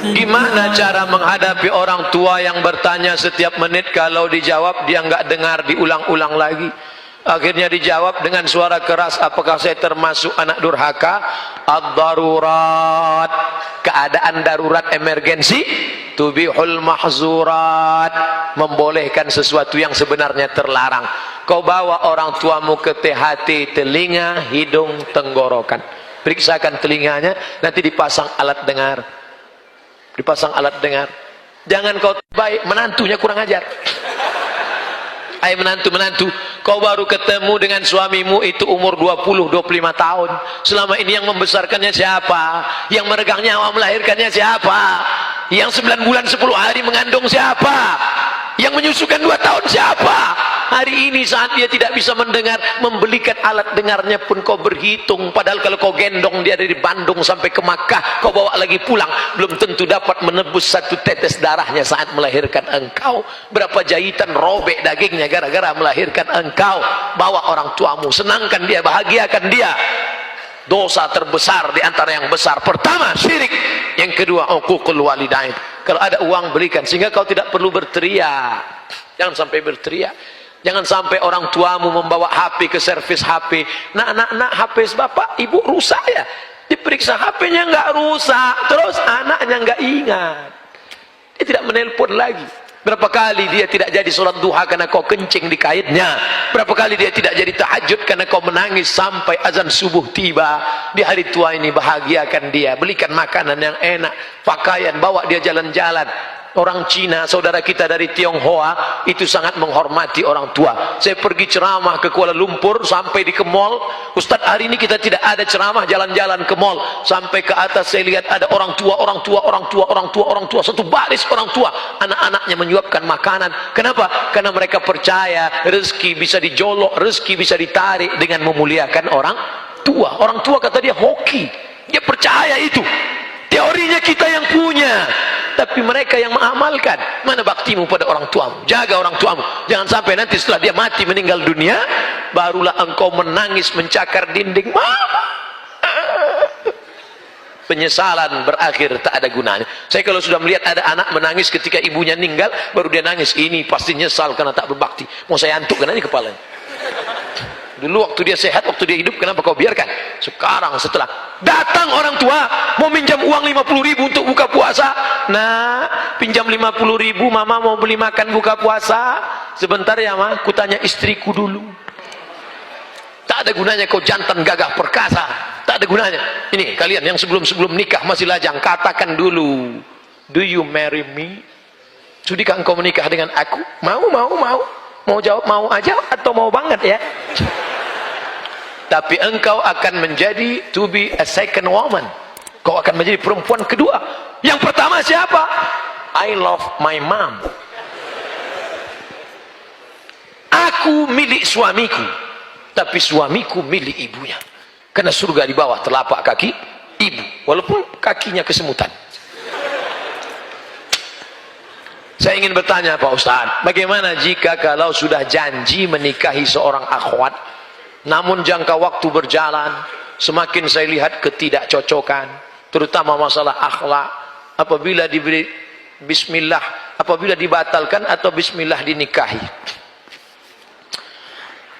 Gimana cara menghadapi orang tua yang bertanya setiap menit, kalau dijawab dia nggak dengar, diulang-ulang lagi. Akhirnya dijawab dengan suara keras, apakah saya termasuk anak durhaka? Ad-darurat, keadaan darurat emergensi, tubihul mahzurat, membolehkan sesuatu yang sebenarnya terlarang. Kau bawa orang tuamu ke THT, telinga, hidung, tenggorokan, periksakan telinganya, nanti dipasang alat dengar. Dipasang alat dengar. Jangan kau baik, menantunya kurang ajar. Hai menantu, kau baru ketemu dengan suamimu itu umur 20-25 tahun. Selama ini yang membesarkannya siapa? Yang meregang nyawa melahirkannya siapa? Yang 9 bulan 10 hari mengandung siapa? Yang menyusukan 2 tahun siapa? Hari ini saat dia tidak bisa mendengar, membelikan alat dengarnya pun kau berhitung. Padahal kalau kau gendong dia dari Bandung sampai ke Makkah, kau bawa lagi pulang, belum tentu dapat menebus 1 tetes darahnya saat melahirkan engkau. Berapa jahitan robek dagingnya gara-gara melahirkan engkau. Bawa orang tuamu, senangkan dia, bahagiakan dia. Dosa terbesar di antara yang besar, pertama syirik, yang kedua uququl walidain. Kalau ada uang belikan, sehingga kau tidak perlu berteriak. Jangan sampai berteriak. Jangan sampai orang tuamu membawa HP ke servis HP. Nak, HP bapak ibu rusak ya? Diperiksa HP-nya nggak rusak, terus anaknya nggak ingat, dia tidak menelpon lagi. Berapa kali dia tidak jadi sholat duha karena kau kencing di kaitnya. Berapa kali dia tidak jadi tahajud karena kau menangis sampai azan subuh tiba. Di hari tua ini bahagiakan dia, belikan makanan yang enak, pakaian, bawa dia jalan-jalan. Orang Cina, saudara kita dari Tionghoa, itu sangat menghormati orang tua. Saya pergi ceramah ke Kuala Lumpur, sampai di ke mall. Ustadz, hari ini kita tidak ada ceramah jalan-jalan ke mall. Sampai ke atas saya lihat ada orang tua, satu baris orang tua. Anak-anaknya menyuapkan makanan. Kenapa? Karena mereka percaya rezeki bisa dijolok, rezeki bisa ditarik dengan memuliakan orang tua. Orang tua kata dia hoki, dia percaya itu. Teorinya kita yang punya, tapi mereka yang mengamalkan. Mana baktimu pada orang tuamu? Jaga orang tuamu. Jangan sampai nanti setelah dia mati meninggal dunia, barulah engkau menangis mencakar dinding. Mama, penyesalan berakhir tak ada gunanya. Saya kalau sudah melihat ada anak menangis ketika ibunya meninggal, baru dia nangis, ini pasti nyesal karena tak berbakti. Mau saya antukkan aja kepalanya. Dulu waktu dia sehat, waktu dia hidup, kenapa kau biarkan? Sekarang setelah datang orang tua mau minjam uang 50.000 untuk buka puasa. Nah, pinjam 50.000, mama mau beli makan buka puasa. Sebentar ya ma, kutanya istriku dulu. Tak ada gunanya kau jantan gagah perkasa, tak ada gunanya. Ini kalian yang sebelum nikah masih lajang, katakan dulu, do you marry me? Sudikah engkau menikah dengan aku? Mau jawab mau aja atau mau banget ya? Tapi engkau akan menjadi to be a second woman. Kau akan menjadi perempuan kedua. Yang pertama siapa? I love my mom. Aku milik suamiku, tapi suamiku milik ibunya. Karena surga di bawah telapak kaki ibu, walaupun kakinya kesemutan. Saya ingin bertanya Pak Ustadz, bagaimana jika kalau sudah janji menikahi seorang akhwat, namun jangka waktu berjalan, semakin saya lihat ketidakcocokan, terutama masalah akhlak, apabila diberi bismillah, apabila dibatalkan atau bismillah dinikahi.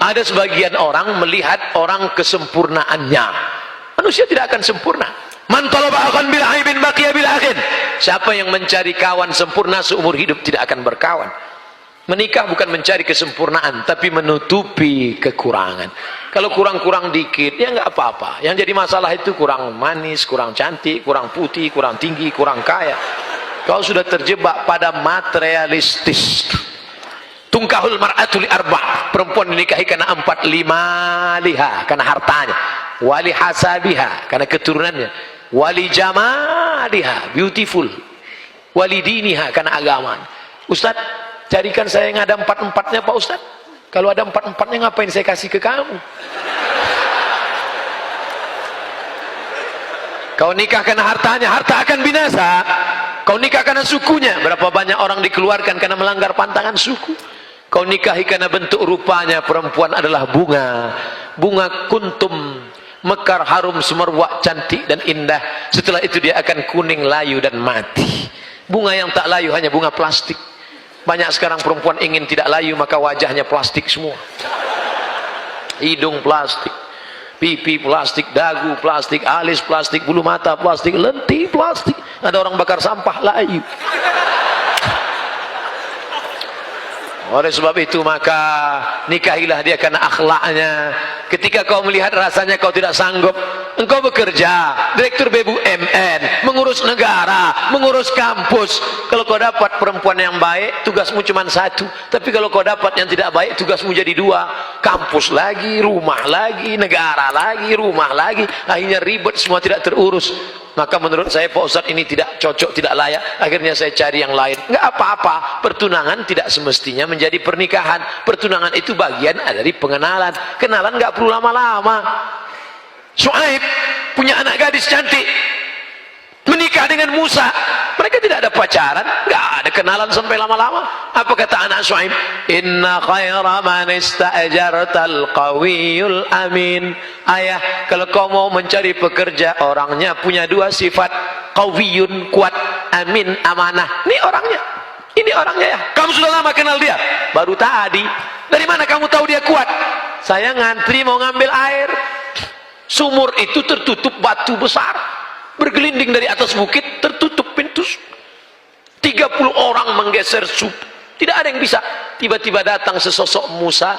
Ada sebagian orang melihat orang kesempurnaannya. Manusia tidak akan sempurna. Man talaba akhan bil aibin baqiya bil akhin. Siapa yang mencari kawan sempurna seumur hidup tidak akan berkawan. Menikah bukan mencari kesempurnaan, tapi menutupi kekurangan. Kalau kurang-kurang dikit, ya nggak apa-apa. Yang jadi masalah itu kurang manis, kurang cantik, kurang putih, kurang tinggi, kurang kaya. Kau sudah terjebak pada materialistis. Tungkahul mar'atul arba', perempuan dinikahi karena 4 liha, karena hartanya. Wali hasabiha, karena keturunannya. Wali jamaliha, beautiful. Wali diniha, karena agama. Ustaz, carikan saya yang ada 4-4-nya Pak Ustaz. Kalau ada 4-4-nya ngapain saya kasih ke kamu? Kau nikah karena hartanya, harta akan binasa. Kau nikah karena sukunya, berapa banyak orang dikeluarkan karena melanggar pantangan suku. Kau nikahi karena bentuk rupanya, perempuan adalah bunga. Bunga kuntum mekar, harum, semerbak, cantik dan indah. Setelah itu dia akan kuning, layu dan mati. Bunga yang tak layu hanya bunga plastik. Banyak sekarang perempuan ingin tidak layu, maka wajahnya plastik semua. Hidung plastik, pipi plastik, dagu plastik, alis plastik, bulu mata plastik, lentik plastik. Ada orang bakar sampah layu. Oleh sebab itu maka nikahilah dia karena akhlaknya. Ketika kau melihat rasanya kau tidak sanggup, engkau bekerja direktur BUMN, mengurus negara, mengurus kampus. Kalau kau dapat perempuan yang baik, tugasmu cuma satu. Tapi kalau kau dapat yang tidak baik, tugasmu jadi dua. Kampus lagi, rumah lagi, negara lagi, rumah lagi. Akhirnya ribet, semua tidak terurus. Maka menurut saya Pak Ustadz ini tidak cocok, tidak layak. Akhirnya saya cari yang lain. Enggak apa-apa, pertunangan tidak semestinya menjadi pernikahan. Pertunangan itu bagian dari pengenalan. Kenalan enggak perlu lama-lama. Syuaib punya anak gadis cantik, menikah dengan Musa. Mereka tidak ada pacaran, enggak ada kenalan sampai lama-lama. Apa kata anak Syuaib? Inna khaira man ista'jartal qawiyul amin. Ayah, kalau kau mau mencari pekerja, orangnya punya dua sifat, qawiyun, kuat, amin, amanah. Ini orangnya, ini orangnya ya. Kamu sudah lama kenal dia? Baru tadi. Dari mana kamu tahu dia kuat? Saya ngantri mau ngambil air, sumur itu tertutup batu besar, bergelinding dari atas bukit, tertutup pintu. 30 orang menggeser sub, tidak ada yang bisa. Tiba-tiba datang sesosok Musa,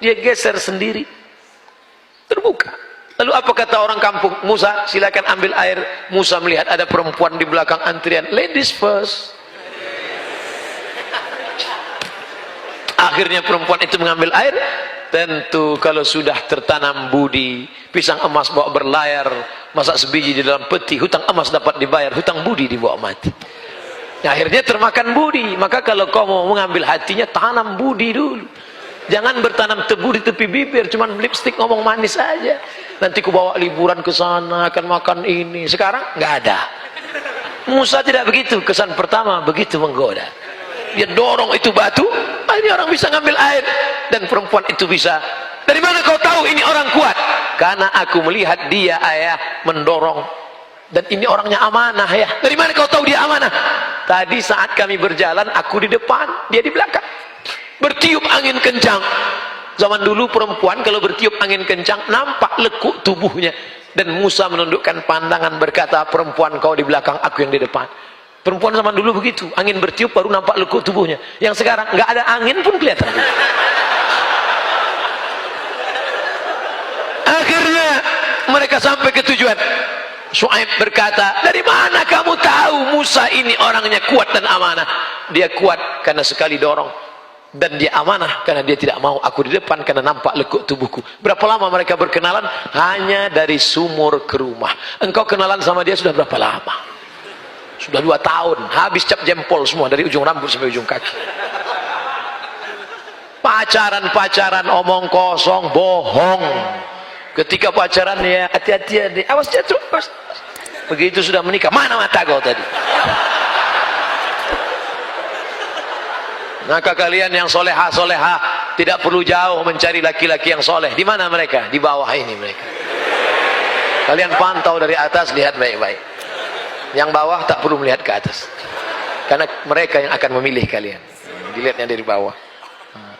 dia geser sendiri, terbuka. Lalu apa kata orang kampung? Musa, silakan ambil air. Musa melihat ada perempuan di belakang antrian, ladies first. Akhirnya perempuan itu mengambil air. Tentu kalau sudah tertanam budi, pisang emas bawa berlayar, masak sebiji di dalam peti, hutang emas dapat dibayar, hutang budi dibawa mati. Akhirnya termakan budi. Maka kalau kau mau mengambil hatinya, tanam budi dulu. Jangan bertanam tebu di tepi bibir, cuman lipstick ngomong manis aja. Nanti ku bawa liburan ke sana, akan makan ini. Sekarang nggak ada. Musa tidak begitu. Kesan pertama begitu menggoda. Dia dorong itu batu, ini orang bisa ngambil air. Dan perempuan itu bisa. Dari mana kau tahu ini orang kuat? Karena aku melihat dia, ayah, mendorong. Dan ini orangnya amanah ya. Dari mana kau tahu dia amanah? Tadi saat kami berjalan, aku di depan, dia di belakang. Bertiup angin kencang. Zaman dulu perempuan kalau bertiup angin kencang, nampak lekuk tubuhnya. Dan Musa menundukkan pandangan berkata, perempuan kau di belakang, aku yang di depan. Perempuan zaman dulu begitu, angin bertiup baru nampak lekuk tubuhnya. Yang sekarang nggak ada angin pun kelihatan. Akhirnya mereka sampai ke tujuan. Syuaib berkata, dari mana kamu tahu Musa ini orangnya kuat dan amanah? Dia kuat karena sekali dorong, dan dia amanah karena dia tidak mau aku di depan karena nampak lekuk tubuhku. Berapa lama mereka berkenalan? Hanya dari sumur ke rumah. Engkau kenalan sama dia sudah berapa lama? Sudah 2 tahun. Habis cap jempol semua dari ujung rambut sampai ujung kaki. Pacaran-pacaran omong kosong, bohong. Ketika pacaran ya hati-hati ya, awas jatuh. Begitu sudah menikah, mana mata kau tadi? Maka kalian yang soleha tidak perlu jauh mencari laki-laki yang soleh. Di mana mereka? Di bawah ini mereka. Kalian pantau dari atas, lihat baik-baik. Yang bawah tak perlu melihat ke atas, karena mereka yang akan memilih kalian. Dilihatnya dari bawah.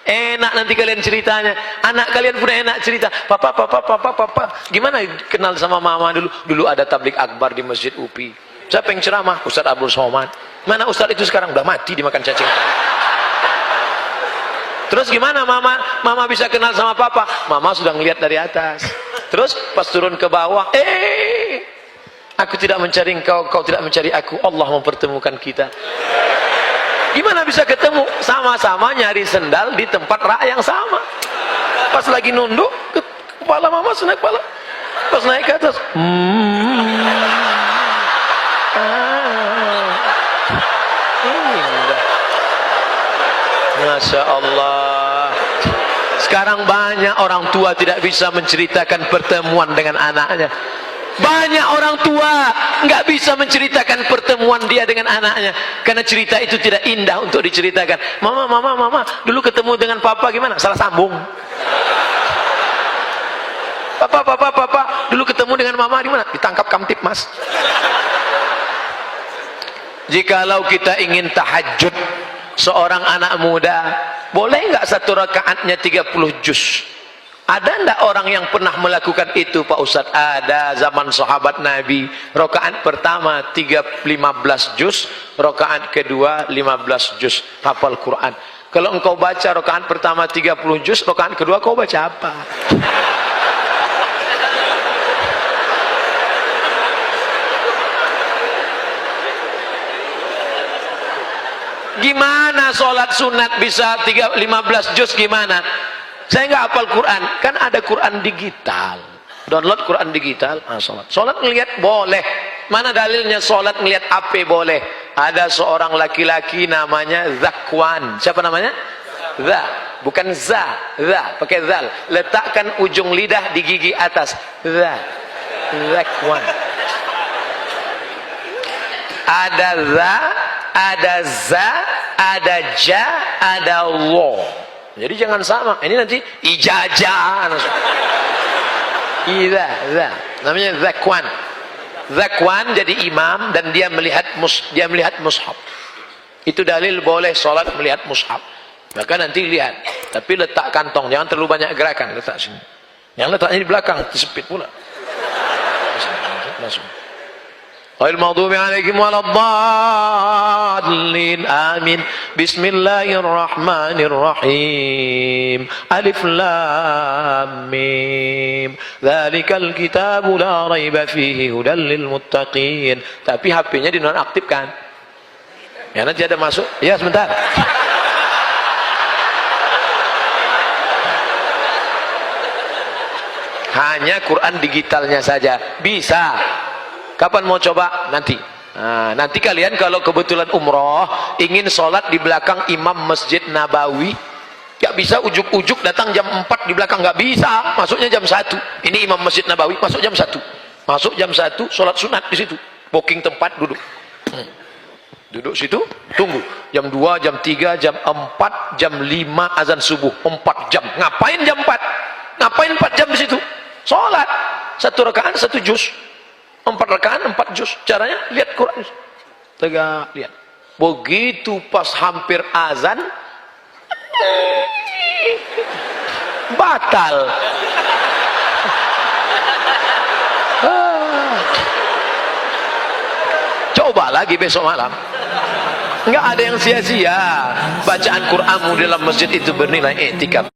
Enak nanti kalian ceritanya. Anak kalian pun enak cerita. Papa. Gimana kenal sama mama dulu? Dulu ada tablik akbar di Masjid UPI. Siapa yang ceramah? Ustaz Abdul Somad. Mana Ustaz itu sekarang? Udah mati dimakan cacing. Terus gimana mama? Mama bisa kenal sama papa? Mama sudah ngelihat dari atas. Terus pas turun ke bawah, aku tidak mencari engkau, kau tidak mencari aku. Allah mempertemukan kita. Gimana bisa ketemu? Sama-sama nyari sendal di tempat rak yang sama. Pas lagi nunduk, kepala mama naik kepala. Pas naik ke atas, Masya Allah. Sekarang banyak orang tua tidak bisa menceritakan pertemuan dengan anaknya. Banyak orang tua nggak bisa menceritakan pertemuan dia dengan anaknya karena cerita itu tidak indah untuk diceritakan. Mama, dulu ketemu dengan papa gimana? Salah sambung. Papa, dulu dengan mama di mana? Ditangkap Kamtipmas. Jikalau kita ingin tahajud, seorang anak muda, boleh nggak satu rakaatnya 30 juz? Ada ndak orang yang pernah melakukan itu, Pak Ustadz? Ada, zaman sahabat Nabi. Rakaat pertama 15 juz, rakaat kedua 15 juz hafal Quran. Kalau engkau baca rakaat pertama 30 juz, rakaat kedua kau baca apa? Gimana sholat sunat bisa 15 juz gimana? Saya nggak hafal Quran. Kan ada Quran digital. Download Quran digital. Sholat ngelihat boleh. Mana dalilnya sholat ngelihat apa boleh? Ada seorang laki-laki namanya Zakwan. Siapa namanya? Za. Bukan za. Za. Pakai zal. Letakkan ujung lidah di gigi atas. Za. Zakwan. Ada za, ada za, ada ja, ada lo. Jadi jangan sama. Ini nanti ijazah. Iya, namanya Zakwan. Zakwan jadi imam dan dia melihat mushaf. Itu dalil boleh sholat melihat mushaf. Maka nanti lihat. Tapi letak kantong, jangan terlalu banyak gerakan. Letak sini. Yang letaknya di belakang, disepit pula. Langsung. Ghairil maghdubi 'alaihim waladdallin. Amin. Bismillahirrahmanirrahim. Alif lam mim. Dzalikal kitabu la raiba fihi hudal lil muttaqin. Tapi HP-nya dinonaktifkan. Ya nanti ada masuk. Ya sebentar. Hanya Quran digitalnya saja bisa. Kapan mau coba? Nanti. Nah, nanti kalian kalau kebetulan umroh ingin sholat di belakang imam Masjid Nabawi, gak bisa ujuk-ujuk datang jam 4 di belakang, gak bisa. Masuknya jam 1. Ini imam Masjid Nabawi, masuk jam 1. Masuk jam 1, sholat sunat di situ. Booking tempat, duduk. Duduk situ, tunggu. Jam 2, jam 3, jam 4, jam 5 azan subuh. 4 jam. Ngapain jam 4? Ngapain 4 jam di situ? Sholat. 1 rakaat 1 juz. 4 rakaat 4 juz. Caranya lihat Quran. Tegak lihat. Begitu pas hampir azan batal. Coba lagi besok malam. Enggak ada yang sia-sia. Bacaan Quranmu dalam masjid itu bernilai i'tikaf.